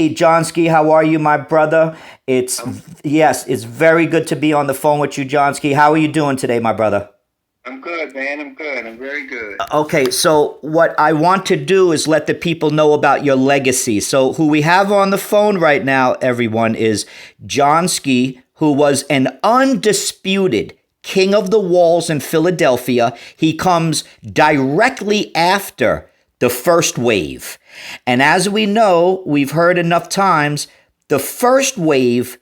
Hey, Jonski, how are you, my brother? It's I'm yes, it's very good to be on the phone with you, Jonski. How are you doing today, my brother? I'm good, man. I'm good. I'm very good. Okay, so what I want to do is let the people know about your legacy. So who we have on the phone right now, everyone, is Jonski, who was an undisputed king of the walls in Philadelphia. He comes directly after the first wave. And as we know, we've heard enough times, the first wave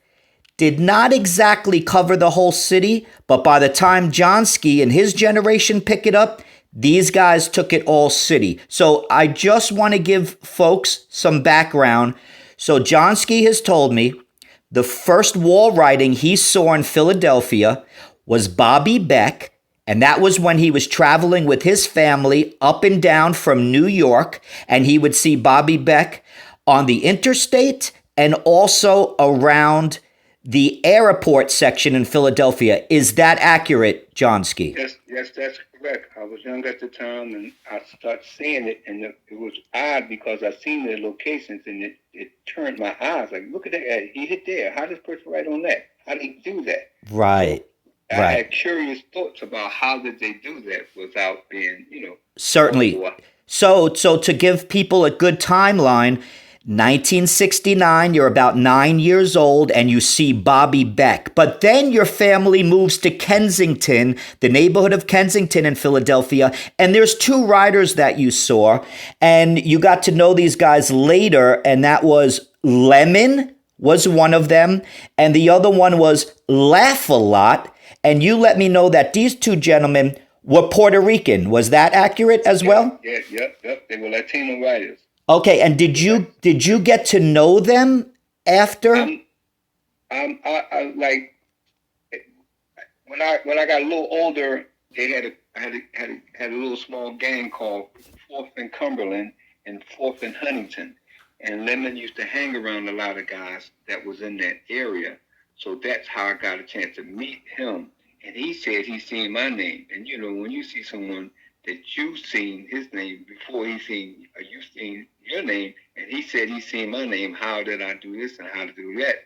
did not exactly cover the whole city, but by the time Jonski and his generation pick it up, these guys took it all city. So I just want to give folks some background. So Jonski has told me the first wall writing he saw in Philadelphia was Bobby Beck, and that was when he was traveling with his family up and down from New York, and he would see Bobby Beck on the interstate and also around the airport section in Philadelphia. Is that accurate, Johnsky? Yes, that's correct. I was young at the time, and I started seeing it, and it was odd because I seen the locations, and it turned my eyes. Like, look at that! He hit there. How does this person write on that? How did he do that? So Right, I right. had curious thoughts about how did they do that without being, told Certainly. to. So to give people a good timeline, 1969, you're about 9 years old and you see Bobby Beck. But then your family moves to Kensington, the neighborhood of Kensington in Philadelphia, and there's two riders that you saw, and you got to know these guys later, and that was Lemon was one of them, and the other one was Laugh a Lot. And you let me know that these two gentlemen were Puerto Rican. Was that accurate as Yeah, well? yeah, yep. They were Latino writers. Okay, and did They were you get to know them after? I'm, I like when I got a little older, they had a had a little small gang called Fourth and Cumberland and Fourth and Huntington, and Lemon used to hang around a lot of guys that was in that area. So that's how I got a chance to meet him. And he said he seen my name, and when you see someone that you've seen his name before he seen or you seen your name, and he said he seen my name, how did I do this and how to do that?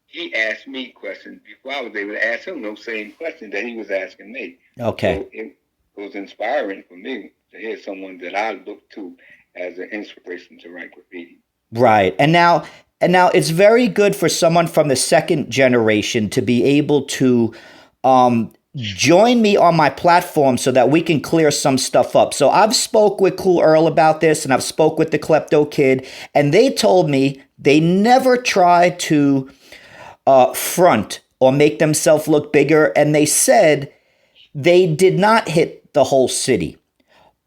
He asked me questions before I was able to ask him those same questions that he was asking me. Okay. So it was inspiring for me to hear someone that I look to as an inspiration to write graffiti. Right. And now it's very good for someone from the second generation to be able to join me on my platform so that we can clear some stuff up. So I've spoke with Cool Earl about this and I've spoke with the Klepto Kid, and they told me they never try to front or make themselves look bigger, and they said they did not hit the whole city.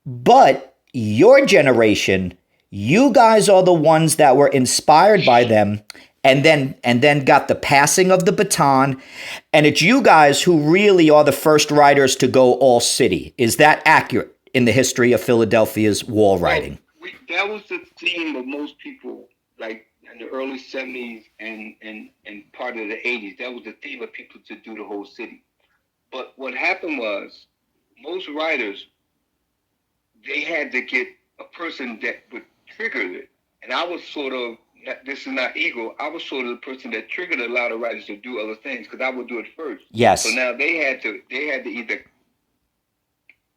But your generation, you guys are the ones that were inspired by them and then got the passing of the baton, and it's you guys who really are the first writers to go all city. Is that accurate in the history of Philadelphia's wall Well, writing? that was the theme of most people, like in the early '70s and part of the '80s. That was the theme of people to do the whole city. But what happened was most writers they had to get a person that would trigger it. And I was sort of, this is not ego, I was sort of the person that triggered a lot of writers to do other things because I would do it first. So Yes. now they had to either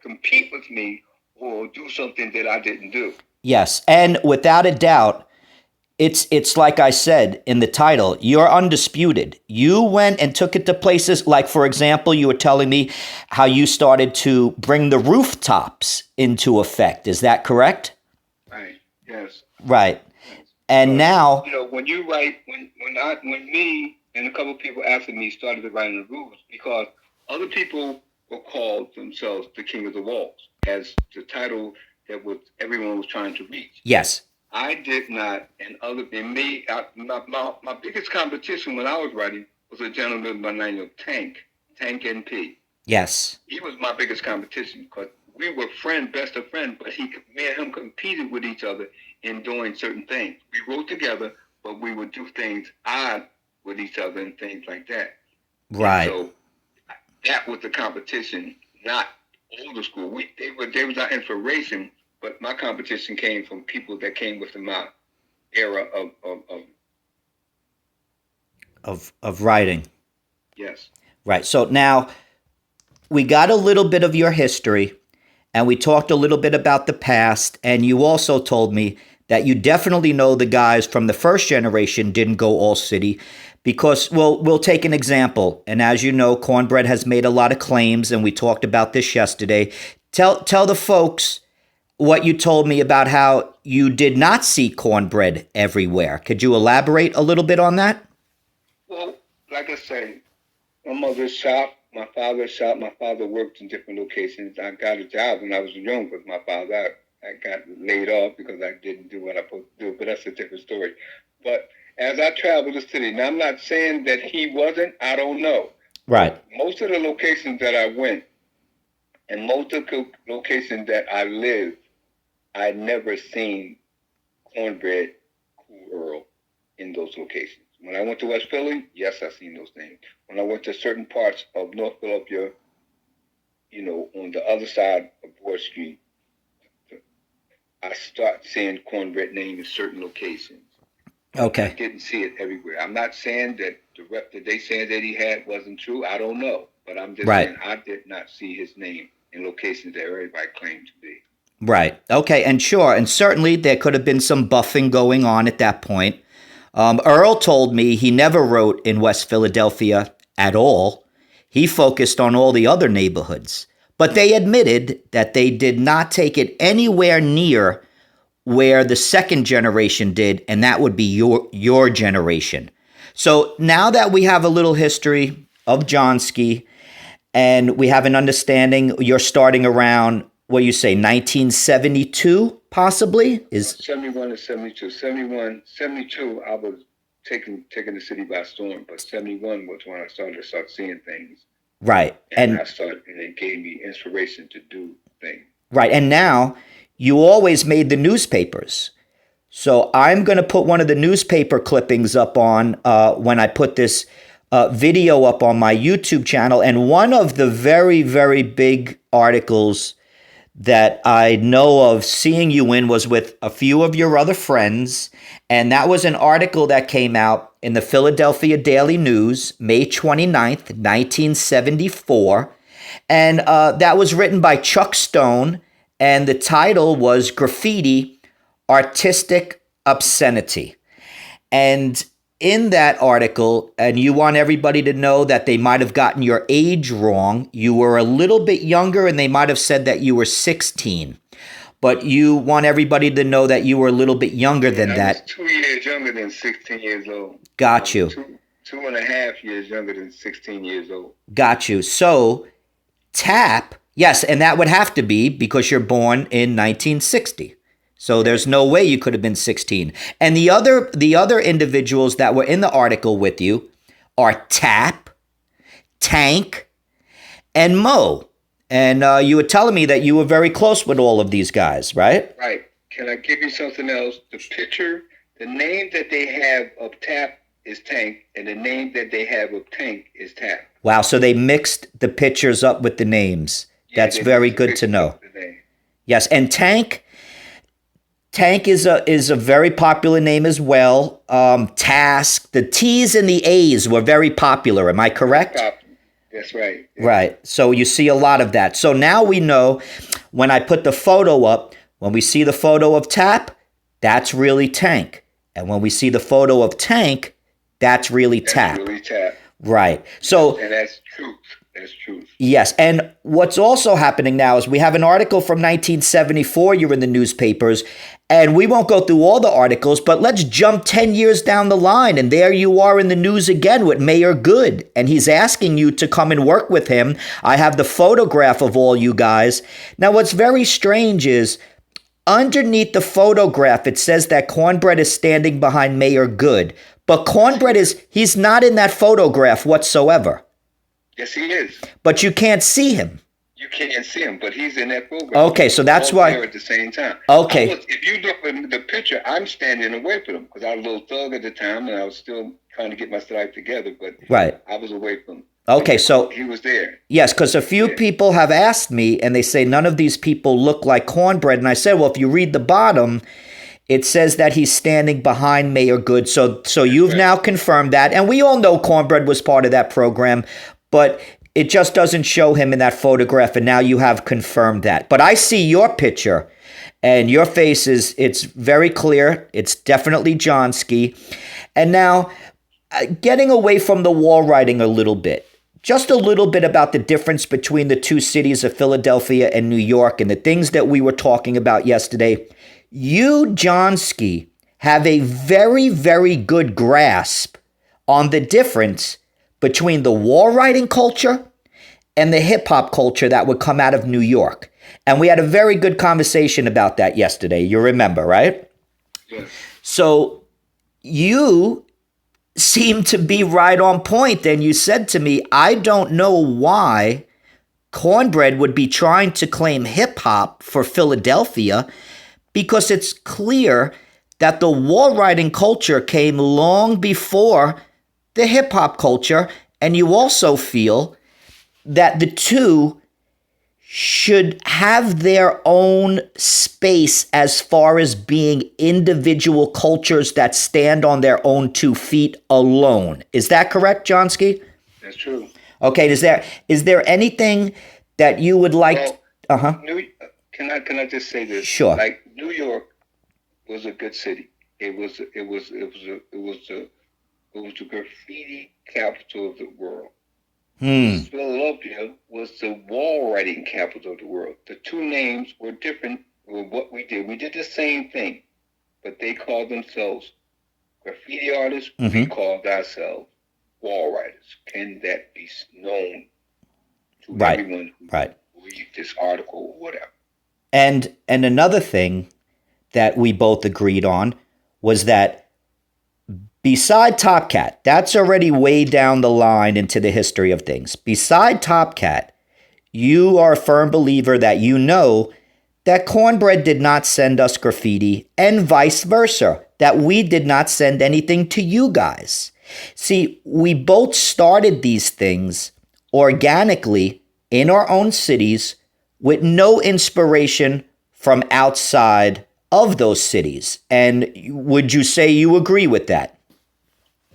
compete with me or do something that I didn't do. Yes. And without a doubt, it's like I said in the title, you're undisputed. You went and took it to places like, for example, you were telling me how you started to bring the rooftops into effect. Is that correct? Right. Yes. Right. Yes. And Because now, when you write when me and a couple of people after me started writing the rules because other people were called themselves the king of the walls as the title that was everyone was trying to reach. yes, I did not, and other than me, my biggest competition when I was writing was a gentleman by the name of Tank NP. yes, He was my biggest competition because we were best of friends, but me and him competed with each other in doing certain things. We wrote together, but we would do things odd with each other and things like that. And right. so that was the competition, not older school. They was our inspiration, but my competition came from people that came within my era of of writing. Yes. Right. So now we got a little bit of your history and we talked a little bit about the past. And you also told me that you definitely know the guys from the first generation didn't go all city because we'll take an example. And as you know, Cornbread has made a lot of claims and we talked about this yesterday. Tell the folks what you told me about how you did not see Cornbread everywhere. Could you elaborate a little bit on that? Well, like I say, my mother's shop, my father's shop. My father worked in different locations. I got a job when I was young with my father. I got laid off because I didn't do what I was supposed to do, but that's a different story. But as I traveled the city, now I'm not saying that he wasn't, I don't know. Right. Most of the locations that I went and most of the locations that I lived, I'd never seen Cornbread, Cool Earl in those locations. When I went to West Philly, yes, I seen those things. When I went to certain parts of North Philadelphia, on the other side of Broad Street, I start seeing Cornbread name in certain locations. Okay. I didn't see it everywhere. I'm not saying that the rep that they said that he had wasn't true. I don't know. But I'm just saying I did not see his name in locations that everybody claimed to be. Right. Okay. And sure. And certainly there could have been some buffing going on at that point. Earl told me he never wrote in West Philadelphia at all. He focused on all the other neighborhoods. But they admitted that they did not take it anywhere near where the second generation did, and that would be your generation. So now that we have a little history of Jonski, and we have an understanding, you're starting around, what do you say, 1972, possibly? 71 and 72. 72, I was taking the city by storm, but 71 was when I started to start seeing things. Right. And it gave me inspiration to do things. Right. And now you always made the newspapers. So I'm going to put one of the newspaper clippings up on when I put this video up on my YouTube channel. And one of the very, very big articles that I know of seeing you in was with a few of your other friends. And that was an article that came out in the Philadelphia Daily News, May 29th, 1974. And that was written by Chuck Stone. And the title was Graffiti, Artistic Obscenity. And in that article, and you want everybody to know that they might have gotten your age wrong. You were a little bit younger and they might have said that you were 16. But you want everybody to know that you were a little bit younger than that. I was 2 years younger than 16 years old. Got you. 2.5 years younger than 16 years old. Got you. So, Tap, yes, and that would have to be because you're born in 1960. So there's no way you could have been 16. And the other individuals that were in the article with you are Tap, Tank, and Mo. And you were telling me that you were very close with all of these guys, right? Right. Can I give you something else? The picture, the name that they have of Tap is Tank, and the name that they have of Tank is Tap. Wow, so they mixed the pictures up with the names. Yeah, that's very good to know. Yes, and Tank is a very popular name as well. Task, the T's and the A's were very popular. Am I correct? That's right. Yeah. Right. So you see a lot of that. So now we know when I put the photo up, when we see the photo of Tap, that's really Tank. And when we see the photo of Tank, that's really Tap. That's really Tap. Right. So and that's truth. That's truth. Yes. And what's also happening now is we have an article from 1974. You're in the newspapers. And we won't go through all the articles, but let's jump 10 years down the line. And there you are in the news again with Mayor Good. And he's asking you to come and work with him. I have the photograph of all you guys. Now, what's very strange is underneath the photograph, it says that Cornbread is standing behind Mayor Good. But Cornbread he's not in that photograph whatsoever. Yes, he is. But you can't see him. You can't see him, but he's in that program. Okay, so that's why. There at the same time. Okay. If you look at the picture, I'm standing away from him because I was a little thug at the time, and I was still trying to get my life together. But right, I was away from him. Okay, so he was there. Yes, because a few people have asked me, and they say none of these people look like Cornbread, and I said, well, if you read the bottom, It says that he's standing behind Mayor Good. So you've right. now confirmed that. And we all know Cornbread was part of that program, but it just doesn't show him in that photograph. And now you have confirmed that. But I see your picture and your face it's very clear. It's definitely Jonski. And now getting away from the wall writing a little bit, just a little bit about the difference between the two cities of Philadelphia and New York and the things that we were talking about yesterday. You, Jonski, have a very, very good grasp on the difference between the wall writing culture and the hip hop culture that would come out of New York. And we had a very good conversation about that yesterday. You remember, right? Yes. So you seem to be right on point. And you said to me, I don't know why Cornbread would be trying to claim hip hop for Philadelphia, because it's clear that the wall writing culture came long before the hip hop culture. And you also feel that the two should have their own space as far as being individual cultures that stand on their own 2 feet alone. Is that correct, Jonski? That's true. Okay, is there anything that you would like Well, can I just say this? Sure. Like, New York was a good city. It was the graffiti capital of the world. Philadelphia was the wall writing capital of the world. The two names were different with what we did. We did the same thing, but they called themselves graffiti artists. We called ourselves wall writers. Can that be known to everyone who read this article or whatever? And another thing that we both agreed on was that beside Top Cat, that's already way down the line into the history of things. Beside Top Cat, you are a firm believer that you know that Cornbread did not send us graffiti and vice versa, that we did not send anything to you guys. See, we both started these things organically in our own cities with no inspiration from outside of those cities. And would you say you agree with that?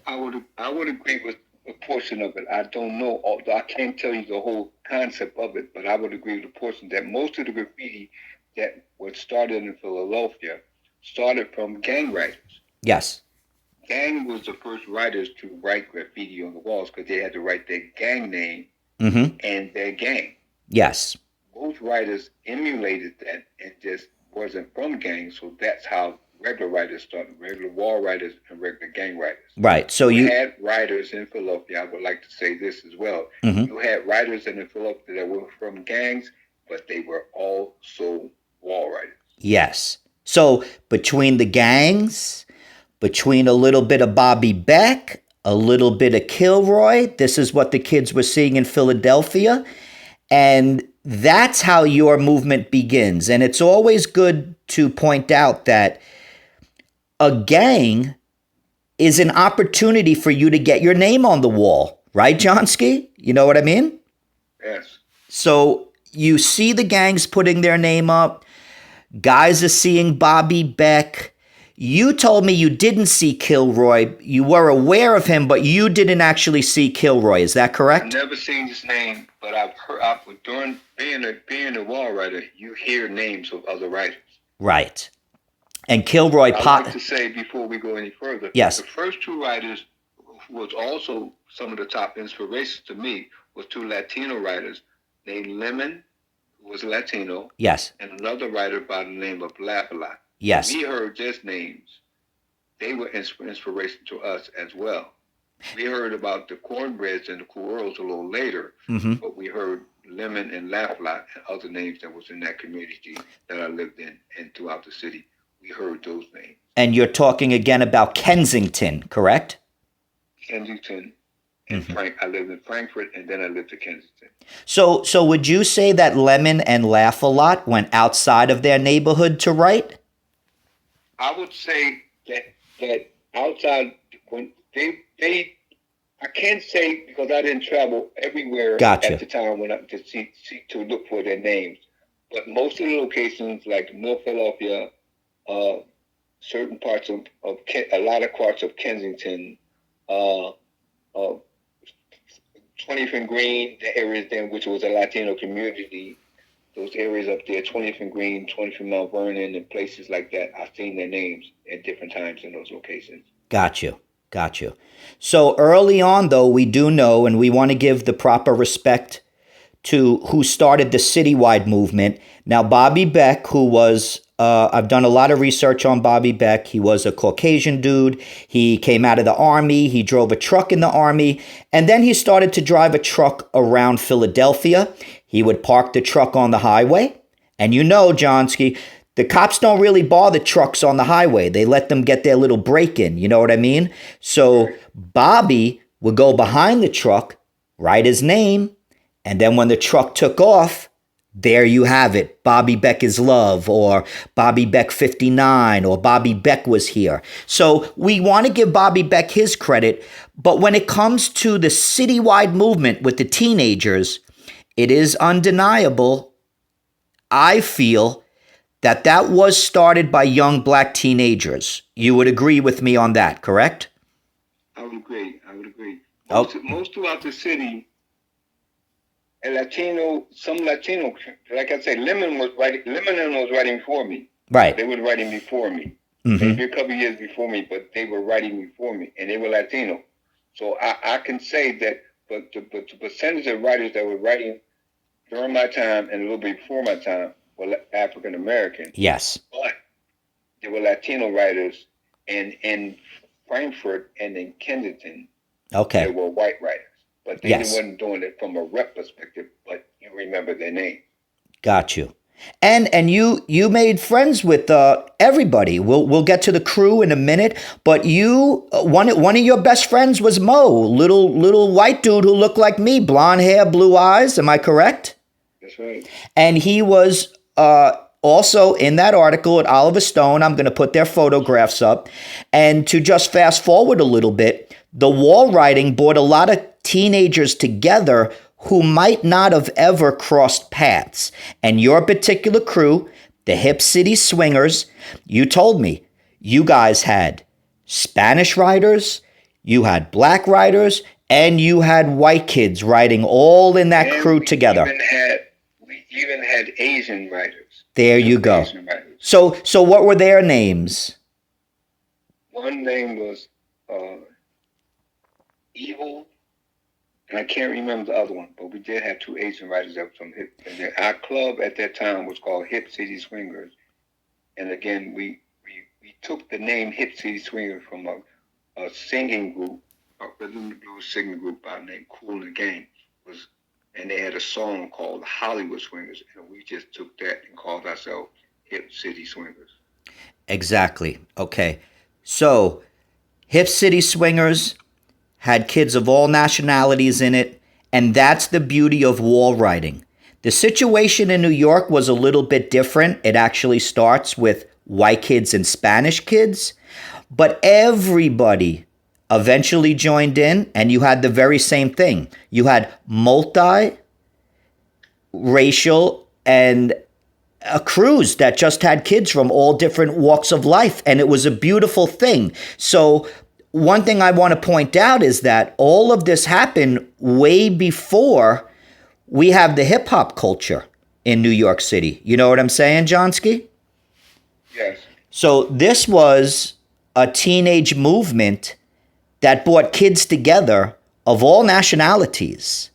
I would agree with a portion of it. I don't know, although I can't tell you the whole concept of it, but I would agree with a portion that most of the graffiti that was started in Philadelphia started from gang writers. Yes. Gang was the first writers to write graffiti on the walls because they had to write their gang name and their gang. Yes. Most writers emulated that and just wasn't from gangs, so that's how regular writers started, regular wall writers and regular gang writers. Right. So you had writers in Philadelphia. I would like to say this as well. You had writers in Philadelphia that were from gangs, but they were also wall writers. Yes. So between the gangs, between a little bit of Bobby Beck, a little bit of Kilroy, this is what the kids were seeing in Philadelphia. And that's how your movement begins. And it's always good to point out that a gang is an opportunity for you to get your name on the wall. Right, Jonski? You know what I mean? Yes. So you see the gangs putting their name up. Guys are seeing Bobby Beck. You told me you didn't see Kilroy. You were aware of him, but you didn't actually see Kilroy. Is that correct? I've never seen his name, but I've heard, during being a wall writer, you hear names of other writers. Right. And Kilroy... I'd like to say, before we go any further, yes, the first two writers who was also some of the top inspirations to me was two Latino writers named Lemon, who was Latino, yes, and another writer by the name of Laugh a Lot. Yes. We heard their names. They were inspiration to us as well. We heard about the Cornbreads and the Coors a little later, but we heard Lemon and Laugh a Lot and other names that was in that community that I lived in and throughout the city. We heard those names. And you're talking again about Kensington, correct? Kensington and I lived in Frankfurt, and then I lived in Kensington. So would you say that Lemon and Laugh a Lot went outside of their neighborhood to write? I would say that outside, when they I can't say because I didn't travel everywhere at the time when I to look for their names. But most of the locations like North Philadelphia, certain parts of a lot of parts of Kensington, uh, uh, 20th and Green, the areas there, which was a Latino community. Those areas up there, 20th and Green, 20th and Mount Vernon, and places like that. I've seen their names at different times in those locations. Got you. Got you. So early on, though, we do know, and we want to give the proper respect to who started the citywide movement. Now, Bobby Beck, who was, I've done a lot of research on Bobby Beck. He was a Caucasian dude. He came out of the Army. He drove a truck in the Army. And then he started to drive a truck around Philadelphia. He would park the truck on the highway. And you know, Jonski, the cops don't really bother trucks on the highway. They let them get their little break in. You know what I mean? So Bobby would go behind the truck, write his name, and then when the truck took off, there you have it. Bobby Beck is love, or Bobby Beck 59, or Bobby Beck was here. So we want to give Bobby Beck his credit. But when it comes to the citywide movement with the teenagers, it is undeniable, I feel, that was started by young black teenagers. You would agree with me on that, correct? I would agree. Most throughout the city, some Latino, like I said, Lemon was writing for me. Right. They were writing before me. Mm-hmm. Maybe a couple of years before me, but they were writing before me, and they were Latino. So I can say that, but the percentage of writers that were writing during my time and a little bit before my time were African American. Yes. But there were Latino writers in Frankfurt and in Kensington. Okay. They were white writers. But they Yes. wasn't doing it from a rep perspective, but you remember their name. Got you. And you made friends with everybody. We'll get to the crew in a minute. But you one of your best friends was Mo, little white dude who looked like me, blonde hair, blue eyes. Am I correct? That's right. And he was also in that article at Oliver Stone. I'm going to put their photographs up. And to just fast forward a little bit, the wall writing brought a lot of teenagers together who might not have ever crossed paths. And your particular crew, the Hip City Swingers, you told me you guys had Spanish writers, you had black writers, and you had white kids writing all in that And crew together. We even had Asian writers. There you go. Asian writers. So what were their names? One name was Evil, and I can't remember the other one, but we did have two Asian writers that were from Hip. And our club at that time was called Hip City Swingers. And again, we took the name Hip City Swingers from a singing group, a rhythm and blues singing group by the name Kool and the Gang. And they had a song called Hollywood Swingers, and we just took that and called ourselves Hip City Swingers. Exactly. Okay. So Hip City Swingers had kids of all nationalities in it, and that's the beauty of wall writing. The situation in New York was a little bit different. It actually starts with white kids and Spanish kids, but everybody eventually joined in, and you had the very same thing. You had multi-racial and crews that just had kids from all different walks of life, and it was a beautiful thing. So one thing I want to point out is that all of this happened way before we have the hip hop culture in New York City. You know what I'm saying, Jonski? Yes. So this was a teenage movement that brought kids together of all nationalities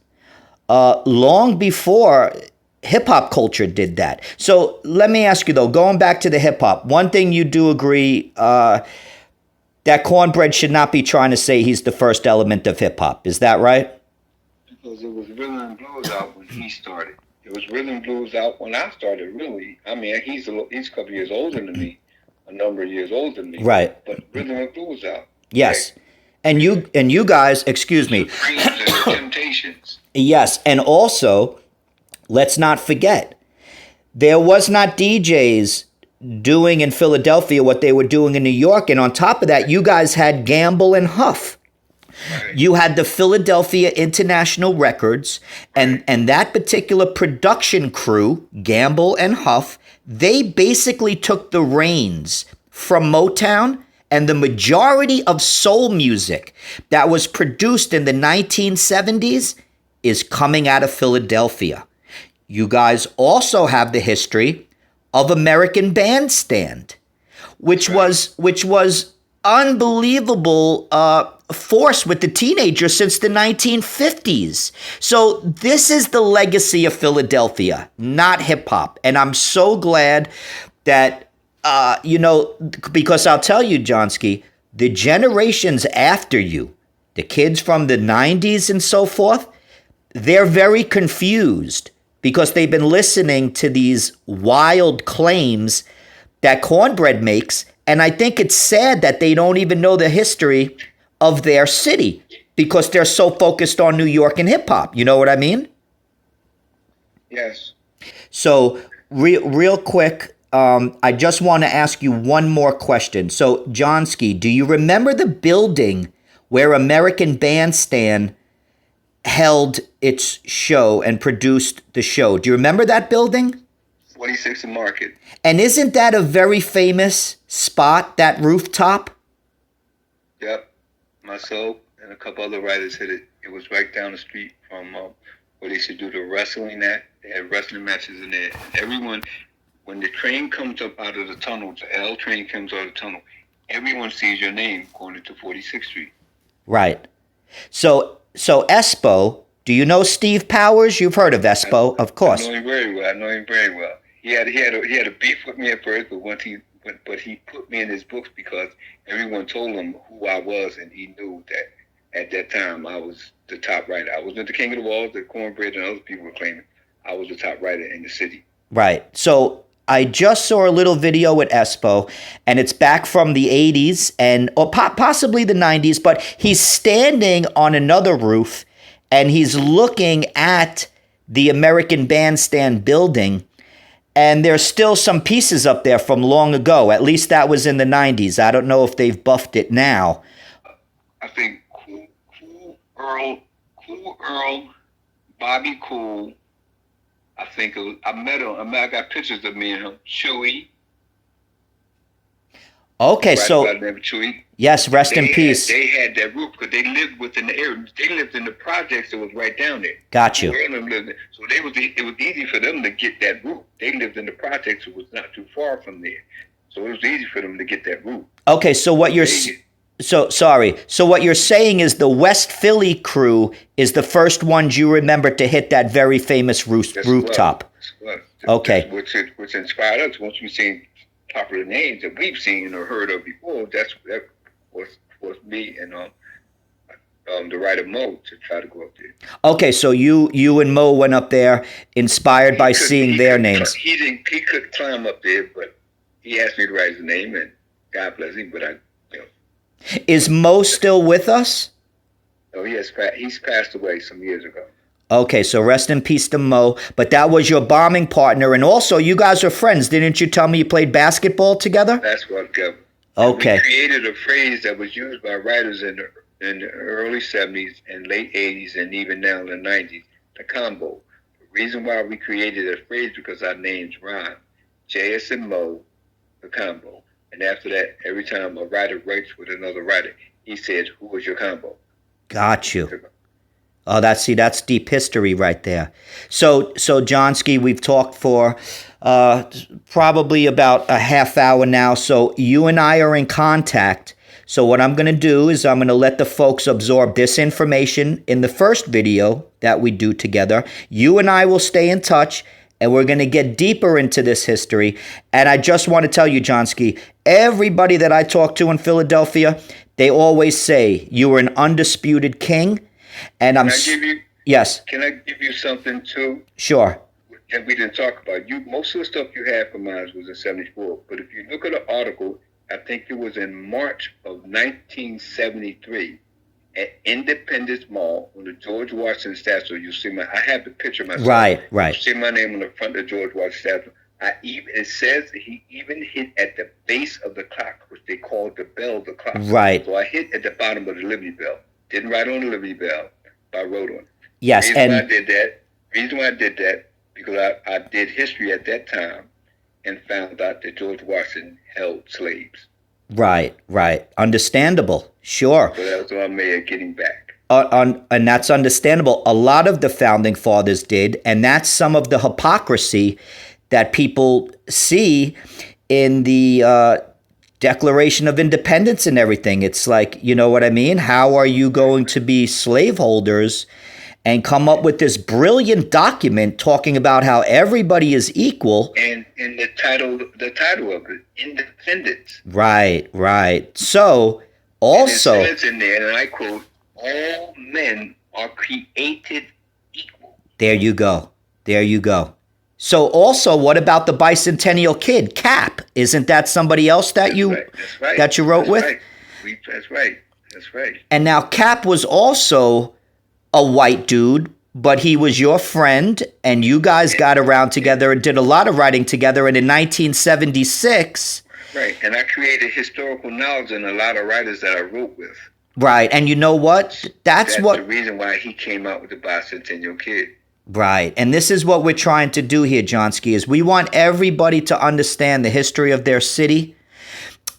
long before hip hop culture did that. So let me ask you though, going back to the hip hop, one thing you do agree that Cornbread should not be trying to say he's the first element of hip hop. Is that right? Because it was rhythm and blues out when he started. It was rhythm and blues out when I started, really. I mean, he's a couple years older than me, a number of years older than me. Right. But rhythm and blues out. Yes. And you guys, excuse me. The Temptations. Yes, and also, let's not forget, there was not DJs doing in Philadelphia what they were doing in New York. And on top of that, you guys had Gamble and Huff. Right. You had the Philadelphia International Records, and that particular production crew, Gamble and Huff, they basically took the reins from Motown and the majority of soul music that was produced in the 1970s is coming out of Philadelphia. You guys also have the history of American Bandstand, which was unbelievable force with the teenagers since the 1950s. So this is the legacy of Philadelphia, not hip hop. And I'm so glad that, because I'll tell you, Jonski, the generations after you, the kids from the 90s and so forth, they're very confused because they've been listening to these wild claims that Cornbread makes. And I think it's sad that they don't even know the history of their city because they're so focused on New York and hip hop. You know what I mean? Yes. So real quick, I just want to ask you one more question. So Jonski, do you remember the building where American Bandstand held its show and produced the show? Do you remember that building? 46 and Market. And isn't that a very famous spot, that rooftop? Yep. Myself and a couple other writers hit it. It was right down the street from where they should do the wrestling at. They had wrestling matches in there. And everyone, when the train comes up out of the tunnel, the L train comes out of the tunnel, everyone sees your name going into 46th Street. Right. So Espo, do you know Steve Powers? You've heard of Espo, of course. I know him very well. He had a beef with me at first, but he put me in his books because everyone told him who I was, and he knew that at that time I was the top writer. I wasn't the king of the walls that Cornbread and other people were claiming. I was the top writer in the city. Right. So I just saw a little video with Espo, and it's back from the 80s or possibly the 90s, but he's standing on another roof, and he's looking at the American Bandstand building, and there's still some pieces up there from long ago. At least that was in the 90s. I don't know if they've buffed it now. I think Cool Earl, Bobby Cool. I think I met him. I got pictures of me and him. Chewy. Okay, so Chewy. Yes, rest in peace. They had that roof because they lived within the area. They lived in the projects that was right down there. Got you. So it was easy for them to get that roof. They lived in the projects. It was not too far from there, so it was easy for them to get that roof. Okay, so what you're So what you're saying is the West Philly crew is the first ones you remember to hit that very famous rooftop. Okay. Which inspired us once we seen popular names that we've seen or heard of before. That was me and the writer Mo to try to go up there. Okay, so you and Mo went up there inspired by seeing their names. He couldn't climb up there, but he asked me to write his name, and God bless him. But Is Mo still with us? Oh, yes, he's passed away some years ago. Okay, so rest in peace to Mo. But that was your bombing partner, and also you guys are friends. Didn't you tell me you played basketball together? Basketball together. Okay. We created a phrase that was used by writers in the early 70s and late 80s and even now in the 90s, the combo. The reason why we created a phrase because our names rhyme. JS and Mo, the combo. And after that, every time a writer writes with another writer, he says, "Who was your combo?" Got you. Oh, that's deep history right there. So Jonski, we've talked for probably about a half hour now. So you and I are in contact. So what I'm going to do is I'm going to let the folks absorb this information in the first video that we do together. You and I will stay in touch, and we're going to get deeper into this history. And I just want to tell you, Jonski, everybody that I talk to in Philadelphia, they always say you were an undisputed king. And yes. Can I give you something too? Sure. And we didn't talk about you. Most of the stuff you had from mine was in '74. But if you look at the article, I think it was in March of 1973 at Independence Mall on the George Washington statue. You see I have the picture myself. Right. You see my name on the front of the George Washington statue. It says he even hit at the base of the clock, which they called the bell of the clock. Right. So I hit at the bottom of the Liberty Bell. Didn't write on the Liberty Bell, but I wrote on it. Yes, reason why I did that, because I did history at that time, and found out that George Washington held slaves. Right. Understandable. Sure. So that was our way of getting back. And that's understandable. A lot of the founding fathers did, and that's some of the hypocrisy that people see in the Declaration of Independence and everything. It's like, you know what I mean? How are you going to be slaveholders and come up with this brilliant document talking about how everybody is equal? And the title of it, Independence. Right. So also, and it says in there, and I quote, all men are created equal. There you go. So also, what about the bicentennial kid, Cap? Isn't that somebody else that That's you right. that you wrote with? Right. That's right. And now Cap was also a white dude, but he was your friend, and you guys got around together and did a lot of writing together. And in 1976, right, and I created historical knowledge in a lot of writers that I wrote with. Right, and you know what? That's what the reason why he came out with the bicentennial kid. Right. And this is what we're trying to do here, Jonski, is we want everybody to understand the history of their city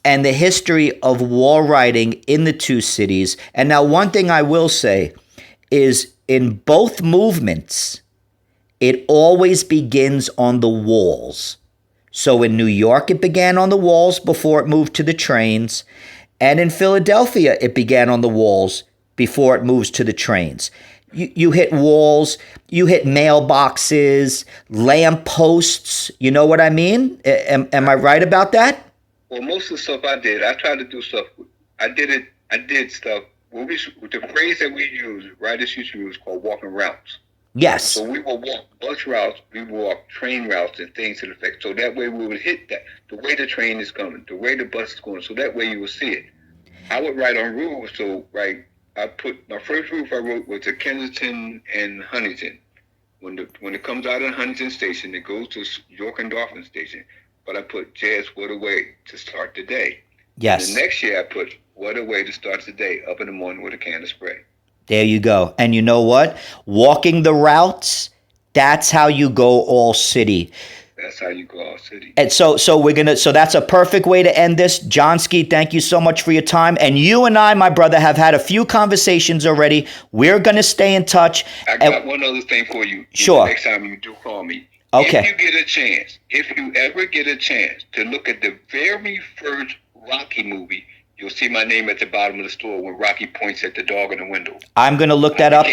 and the history of war writing in the two cities. And now one thing I will say is in both movements, it always begins on the walls. So in New York, it began on the walls before it moved to the trains. And in Philadelphia, it began on the walls before it moves to the trains. You hit walls, you hit mailboxes, lampposts. You know what I mean? Am I right about that? Well, most of the stuff I did, I tried to do stuff. I did stuff. The phrase that we use, writers used to use, called walking routes. Yes. So we will walk bus routes, we will walk train routes and things to the effect. So that way we would hit that, the way the train is coming, the way the bus is going. So that way you will see it. I would write on roofs. So, I put my first roof I wrote was to Kensington and Huntington. When it comes out of Huntington Station, it goes to York and Dauphin Station. But I put Jazz, what a way to start the day. Yes. And the next year I put what a way to start the day, up in the morning with a can of spray. There you go. And you know what? Walking the routes, that's how you go all city. That's how you go all city. And so that's a perfect way to end this. Jonski, thank you so much for your time. And you and I, my brother, have had a few conversations already. We're going to stay in touch. I got one other thing for you. Sure. Next time you do call me. Okay. If you ever get a chance to look at the very first Rocky movie, you'll see my name at the bottom of the store when Rocky points at the dog in the window. I'm going to look that up.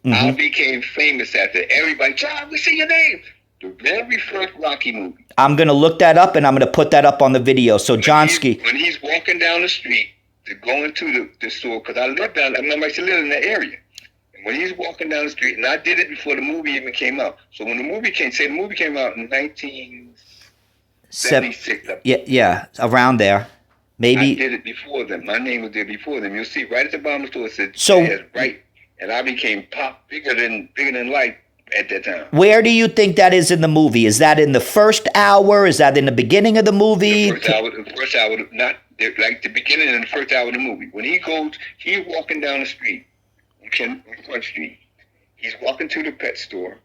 I became famous after everybody. John, we see your name. The very first Rocky movie. I'm going to look that up, and I'm going to put that up on the video. So, Jonski. When he's walking down the street to go into the store, because I used to live in that area. And when he's walking down the street, and I did it before the movie even came out. So when the movie came out in 1976. Yeah, around there. Maybe. I did it before them. My name was there before them. You'll see right at the bottom of the store it said, so, right. And I became bigger than life at that time. Where do you think that is in the movie? Is that in the first hour? Is that in the beginning of the movie? The first hour, not like the beginning and the first hour of the movie. When he's walking down the street, on Front Street. He's walking to the pet store.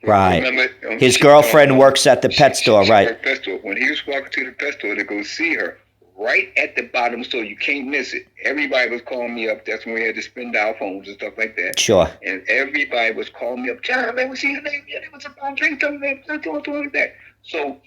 Right. His girlfriend works at the pet store, right? Pet store. When he was walking to the pet store to go see her, right at the bottom of the store, you can't miss it. Everybody was calling me up. That's when we had to spin dial phones and stuff like that. Sure. And everybody was calling me up. John, man, we see your name. Yeah, there was a bomb drink something like that. So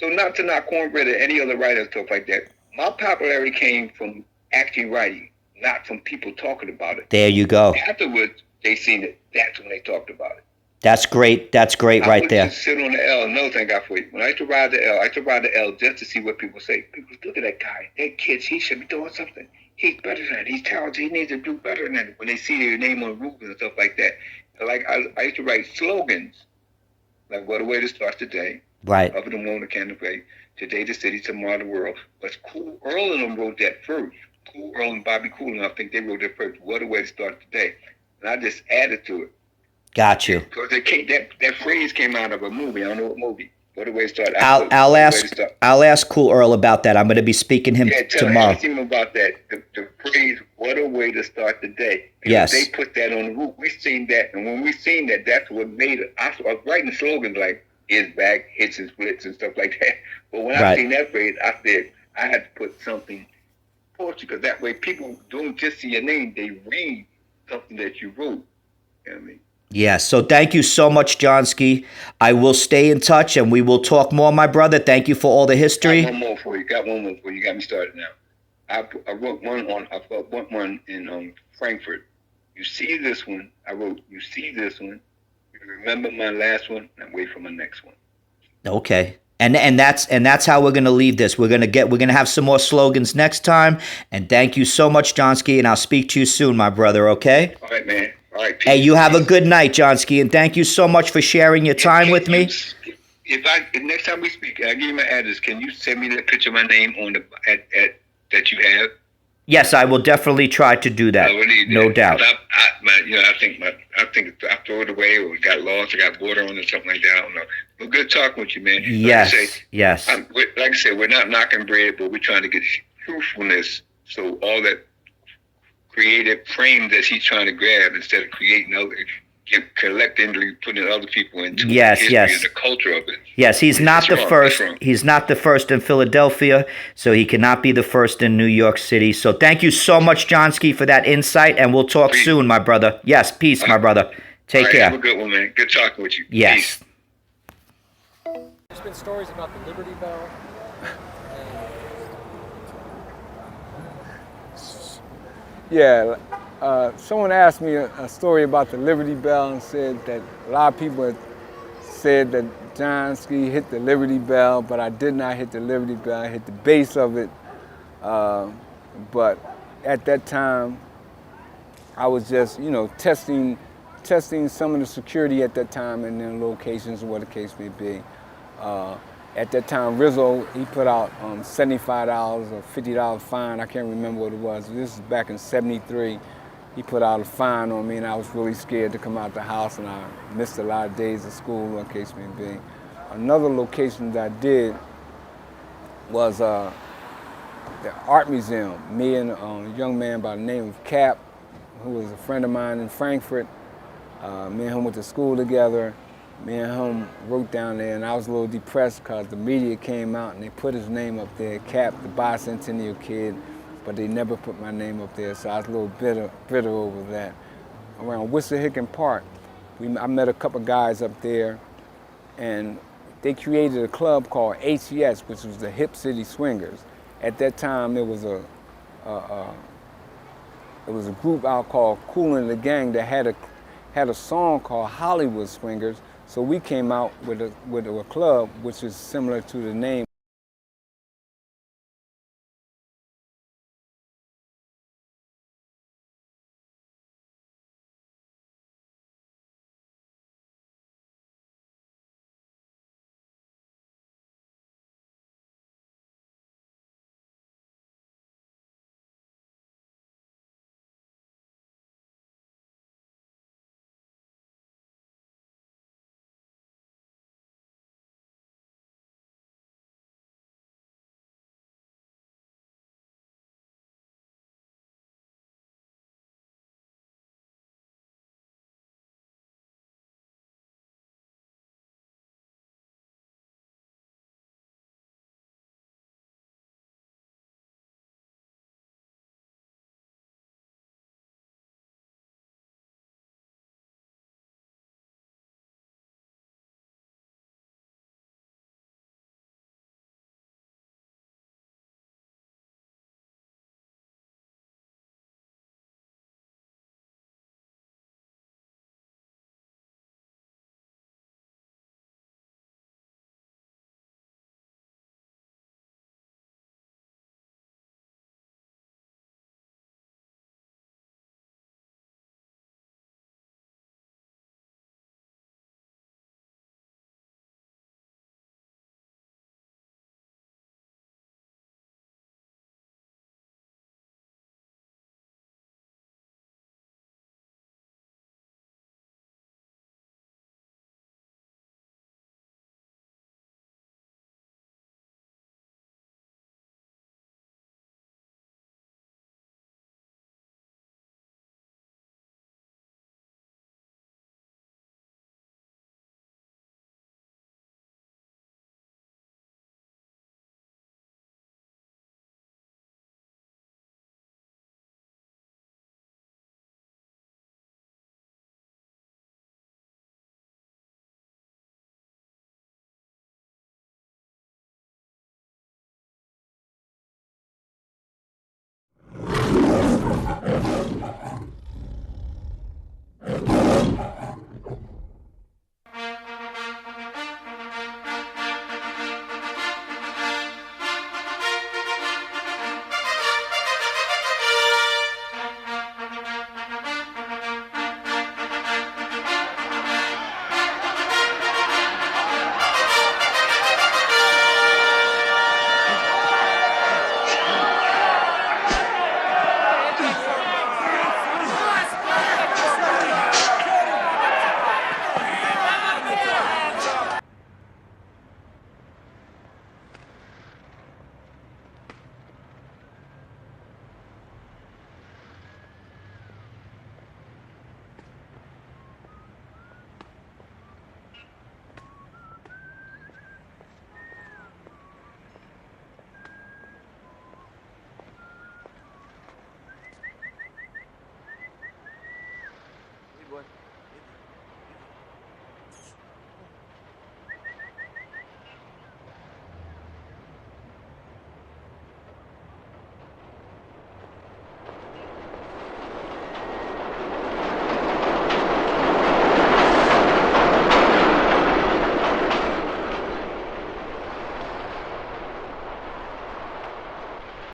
not to knock Cornbread or any other writer and stuff like that. My popularity came from actually writing, not from people talking about it. There you go. Afterwards, they seen it. That's when they talked about it. That's great. That's great right there. I just sit on the L. Another thing I got for you. When I used to ride the L, just to see what people say. People look at that guy. That kid, he should be doing something. He's better than that. He's talented. He needs to do better than that. When they see your name on roofs and stuff like that. Like I used to write slogans. Like, what a way to start the day. Right. Up in the morning, can't wait. Today the city, tomorrow the world. But Cool Earl and them wrote that first. Cool Earl and Bobby Cool, I think they wrote that first. What a way to start the day. And I just added to it. Got you. Because that phrase came out of a movie. I don't know what movie. What a way to start. I'll ask Cool Earl about that. I'm going to be speaking to him tomorrow. Ask him about that. The phrase, what a way to start the day. Because yes. They put that on the roof. We seen that, and when we seen that, that's what made it. I was writing slogans like, his back, hits and splits and stuff like that. But when I Right. seen that phrase, I said I had to put something poetry, because that way people don't just see your name, they read something that you wrote. You know what I mean? Yeah, so thank you so much, Jonski. I will stay in touch and we will talk more, my brother. Thank you for all the Got history. one more for you. Got one more for you. You got me started now. I wrote one on. I wrote one in Frankfurt. You see this one? I wrote. You see this one? You remember my last one? And wait for my next one. Okay. And that's how we're gonna leave this. We're gonna have some more slogans next time. And thank you so much, Jonski, and I'll speak to you soon, my brother, okay? All right, man. All right. Peace, Hey, you have a peace. good night, Jonski, and thank you so much for sharing your time with me. If next time we speak, I give you my address. Can you send me that picture of my name on the at that you have? Yes, I will definitely try to do that. I really do. No doubt. I think I throw it away or it got lost or got water on it or something like that. I don't know. But good talking with you, man. Yes, Like I say, yes. like I said, we're not knocking bread, but we're trying to get truthfulness. So all that creative frame that he's trying to grab, instead of creating other, collectively putting other people into Yes, the history yes. and the culture of it. Yes, he's not That's the wrong. first. That's wrong. He's not the first in Philadelphia, so he cannot be the first in New York City. So thank you so much, Jonski, for that insight, and we'll talk Peace. soon, my brother. Yes, peace, my brother. Take All right, care. have a good one, man. Good talking with you. Yes. Peace. There's been stories about the Liberty Bell. Yeah, someone asked me a story about the Liberty Bell and said that a lot of people had said that Jonski hit the Liberty Bell, but I did not hit the Liberty Bell. I hit the base of it. But at that time, I was just, testing some of the security at that time in their locations, or what the case may be. At that time, Rizzo, he put out $75 or $50 fine. I can't remember what it was. This is back in '73. He put out a fine on me, and I was really scared to come out the house, and I missed a lot of days of school, what the case may be. Another location that I did was the Art Museum. Me and a young man by the name of Cap, who was a friend of mine in Frankfurt. Me and him went to school together. Me and him wrote down there, and I was a little depressed because the media came out and they put his name up there, Cap, the bicentennial kid, but they never put my name up there, so I was a little bitter over that. Around Wissahickon Park, I met a couple guys up there, and they created a club called HES, which was the Hip City Swingers. At that time, it was a group out called Kool and the Gang that had a song called Hollywood Swingers. So we came out with a club which is similar to the name